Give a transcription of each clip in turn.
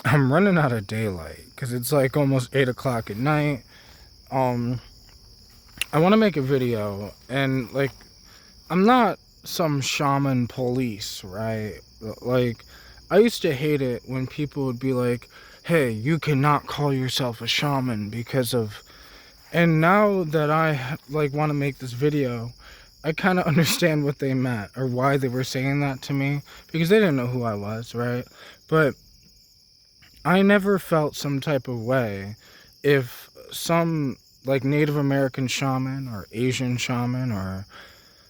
I'm running out of daylight because it's like almost 8 o'clock at night. Um, I want to make a video, and like, I'm not some shaman police, right? Like, I used to hate it when people would be like, hey, you cannot call yourself a shaman because of. And now that I like want to make this video, I kind of understand what they meant or why they were saying that to me, because they didn't know who I was, right? But I never felt some type of way if some like Native American shaman or Asian shaman or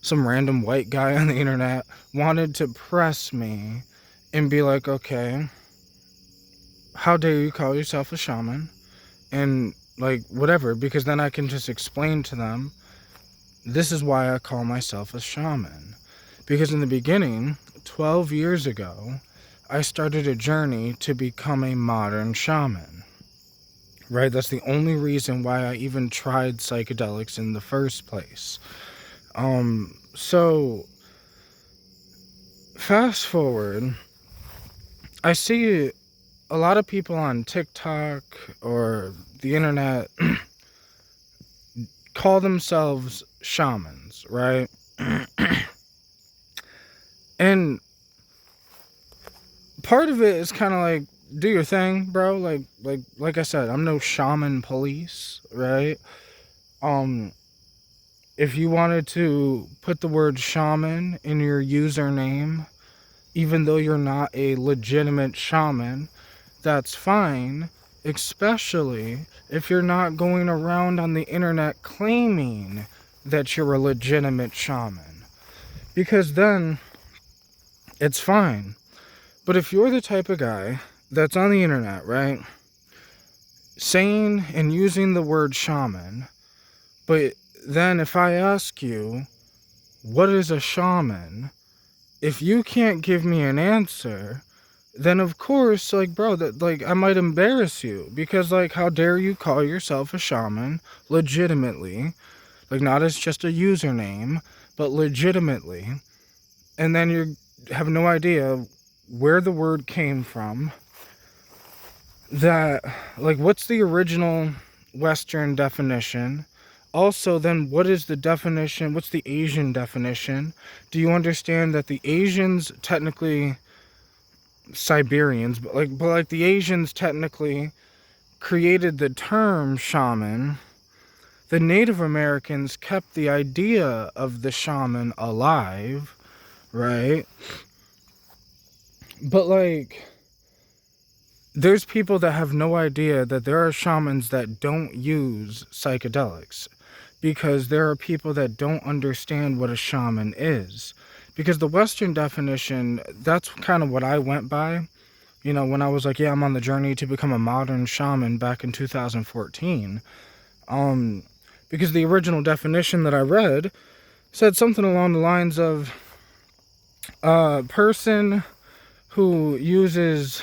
some random white guy on the internet wanted to press me and be like, okay, how dare you call yourself a shaman? And like, whatever, because then I can just explain to them, this is why I call myself a shaman. Because in the beginning, 12 years ago, I started a journey to become a modern shaman. Right? That's the only reason why I even tried psychedelics in the first place. So fast forward, I see a lot of people on TikTok or the internet call themselves shamans, right? And part of it is kind of like, do your thing, bro. Like I said, I'm no shaman police, right? Um, if you wanted to put the word shaman in your username, even though you're not a legitimate shaman, that's fine, especially if you're not going around on the internet claiming that you're a legitimate shaman. Because then it's fine. But if you're the type of guy that's on the internet, right, saying and using the word shaman, but then if I ask you, what is a shaman? If you can't give me an answer, then of course, like, bro, that, like, I might embarrass you, because, like, how dare you call yourself a shaman legitimately, like, not as just a username, but legitimately, and then you have no idea where the word came from, that, like, what's the original Western definition? Also, then, what is the definition? What's the Asian definition? Do you understand that the Asians technically Siberians, but like the Asians technically created the term shaman. The Native Americans kept the idea of the shaman alive, right? But like, there's people that have no idea that there are shamans that don't use psychedelics, because there are people that don't understand what a shaman is. Because the Western definition, that's kind of what I went by. You know, when I was like, yeah, I'm on the journey to become a modern shaman back in 2014. Because the original definition that I read said something along the lines of a person who uses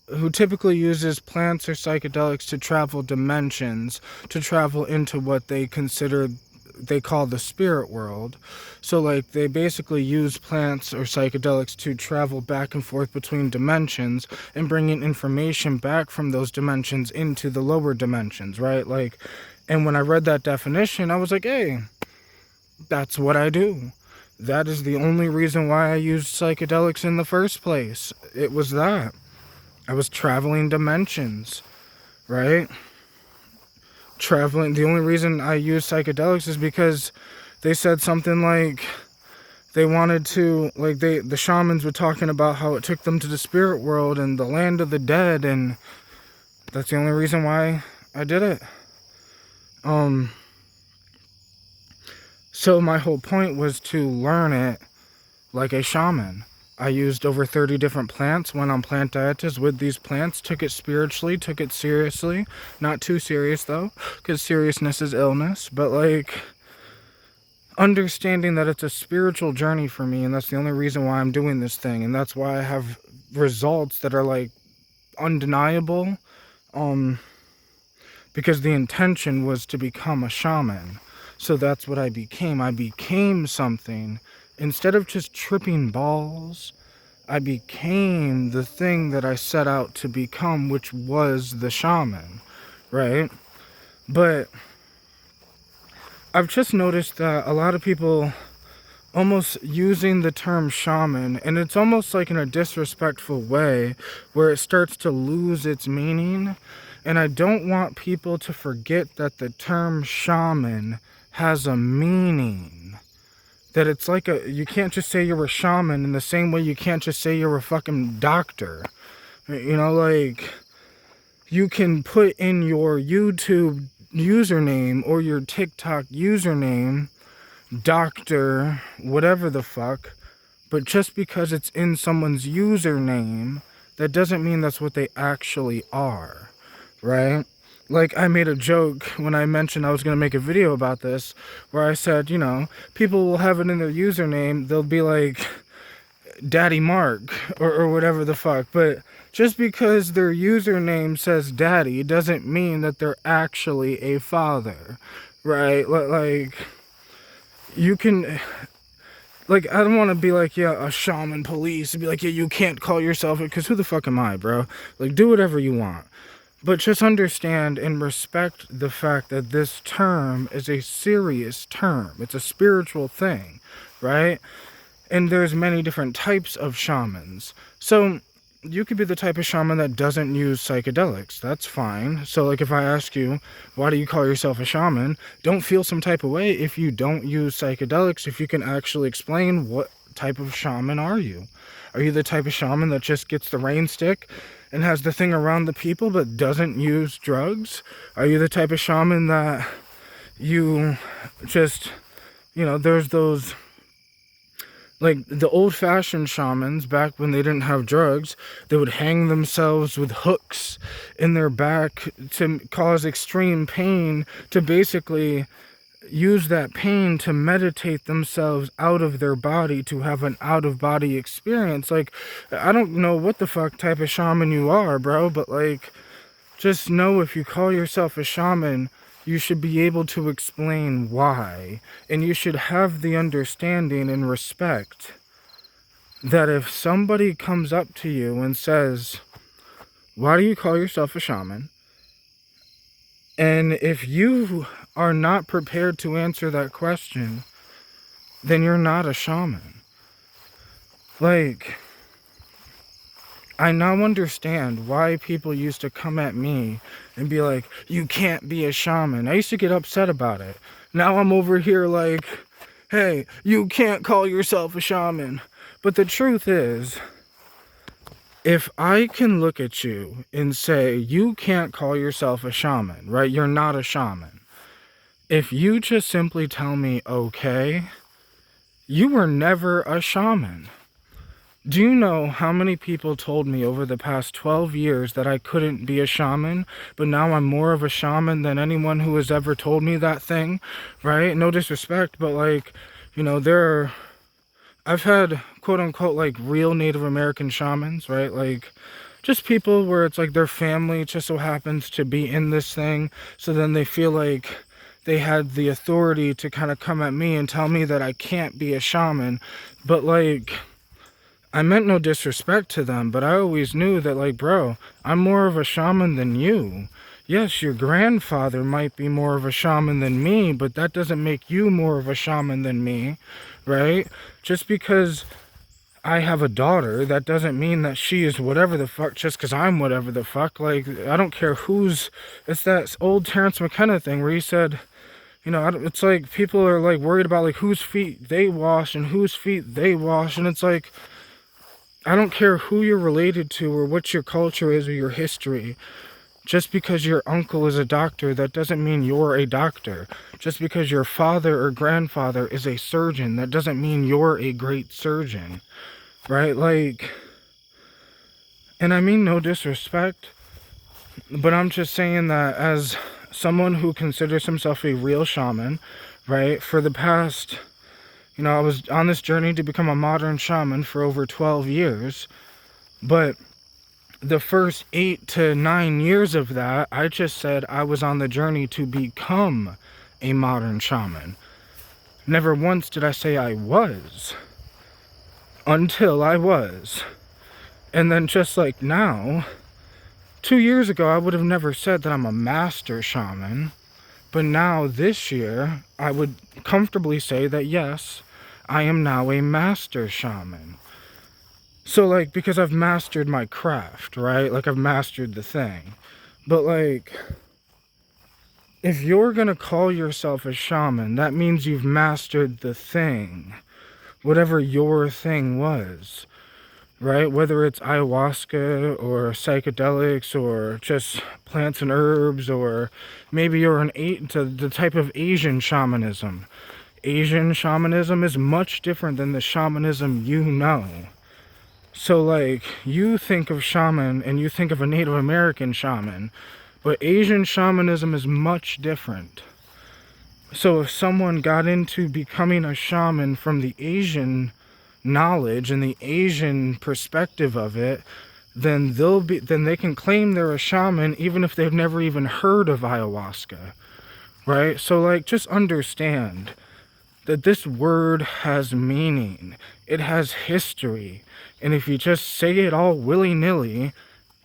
who typically uses plants or psychedelics to travel dimensions, to travel into what they call the spirit world. So like, they basically use plants or psychedelics to travel back and forth between dimensions and bringing information back from those dimensions into the lower dimensions, right? Like, and when I read that definition, I was like, hey, that's what I do. That is the only reason why I used psychedelics in the first place. It was that. I was traveling dimensions, right? Traveling. The only reason I used psychedelics is because they said something like they wanted to, like, the shamans were talking about how it took them to the spirit world and the land of the dead, and that's the only reason why I did it. So my whole point was to learn it like a shaman. I used over 30 different plants, went on plant dietas with these plants, took it spiritually, took it seriously. Not too serious though, because seriousness is illness, but like, understanding that it's a spiritual journey for me, and that's the only reason why I'm doing this thing, and that's why I have results that are like undeniable, because the intention was to become a shaman. So that's what I became. I became something. Instead of just tripping balls I became the thing that I set out to become, which was the shaman, right? But I've just noticed that a lot of people almost using the term shaman, and it's almost like in a disrespectful way where it starts to lose its meaning. And I don't want people to forget that the term shaman has a meaning. That it's like you can't just say you're a shaman in the same way you can't just say you're a fucking doctor. You know, like, you can put in your YouTube username or your TikTok username, doctor, whatever the fuck, but just because it's in someone's username, that doesn't mean that's what they actually are, right? Like, I made a joke when I mentioned I was going to make a video about this, where I said, you know, people will have it in their username, they'll be like, Daddy Mark, or whatever the fuck, but just because their username says daddy doesn't mean that they're actually a father, right? Like, you can, like, I don't want to be like, yeah, a shaman police, and be like, yeah, you can't call yourself it, because who the fuck am I, bro? Like, do whatever you want. But just understand and respect the fact that this term is a serious term. It's a spiritual thing, right? And there's many different types of shamans. So you could be the type of shaman that doesn't use psychedelics. That's fine. So, like, if I ask you, why do you call yourself a shaman? Don't feel some type of way if you don't use psychedelics, if you can actually explain what type of shaman are you. Are you the type of shaman that just gets the rain stick and has the thing around the people but doesn't use drugs? Are you the type of shaman that you just, you know, there's those, like, the old-fashioned shamans, back when they didn't have drugs, they would hang themselves with hooks in their back to cause extreme pain, to basically use that pain to meditate themselves out of their body, to have an out-of-body experience. Like, I don't know what the fuck type of shaman you are, bro, but, like, just know if you call yourself a shaman, you should be able to explain why. And you should have the understanding and respect that if somebody comes up to you and says, why do you call yourself a shaman? And if you are not prepared to answer that question, then you're not a shaman. Like, I now understand why people used to come at me and be like, you can't be a shaman. I used to get upset about it. Now I'm over here like, hey, you can't call yourself a shaman. But the truth is, if I can look at you and say, you can't call yourself a shaman, right? You're not a shaman. If you just simply tell me, okay, you were never a shaman. Do you know how many people told me over the past 12 years that I couldn't be a shaman, but now I'm more of a shaman than anyone who has ever told me that thing, right? No disrespect, but, like, you know, I've had, quote unquote, like, real Native American shamans, right? Like, just people where it's like their family just so happens to be in this thing, so then they feel like they had the authority to kind of come at me and tell me that I can't be a shaman. But, like, I meant no disrespect to them, but I always knew that, like, bro, I'm more of a shaman than you. Yes, your grandfather might be more of a shaman than me, but that doesn't make you more of a shaman than me, right? Just because I have a daughter, that doesn't mean that she is whatever the fuck just because I'm whatever the fuck. Like, I don't care who's... It's that old Terrence McKenna thing where he said, you know, it's like people are, like, worried about, like, whose feet they wash and whose feet they wash, and it's like, I don't care who you're related to or what your culture is or your history. Just because your uncle is a doctor, that doesn't mean you're a doctor. Just because your father or grandfather is a surgeon, that doesn't mean you're a great surgeon. Right? Like, and I mean no disrespect, but I'm just saying that as someone who considers himself a real shaman, right, for the past... You know, I was on this journey to become a modern shaman for over 12 years, but the first 8 to 9 years of that, I just said I was on the journey to become a modern shaman. Never once did I say I was. until I was. And then just like now, 2 years ago, I would have never said that I'm a master shaman. But now, this year, I would comfortably say that yes, I am now a master shaman. So, like, because I've mastered my craft, right? Like, I've mastered the thing. But, like, if you're gonna call yourself a shaman, that means you've mastered the thing. Whatever your thing was, right? Whether it's ayahuasca or psychedelics or just plants and herbs, or maybe you're the type of Asian shamanism. Asian shamanism is much different than the shamanism you know. So, like, you think of shaman and you think of a Native American shaman, but Asian shamanism is much different. So if someone got into becoming a shaman from the Asian knowledge and the Asian perspective of it, then they can claim they're a shaman even if they've never even heard of ayahuasca, right? So, like, just understand that this word has meaning. It has history. And if you just say it all willy-nilly,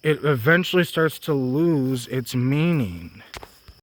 it eventually starts to lose its meaning.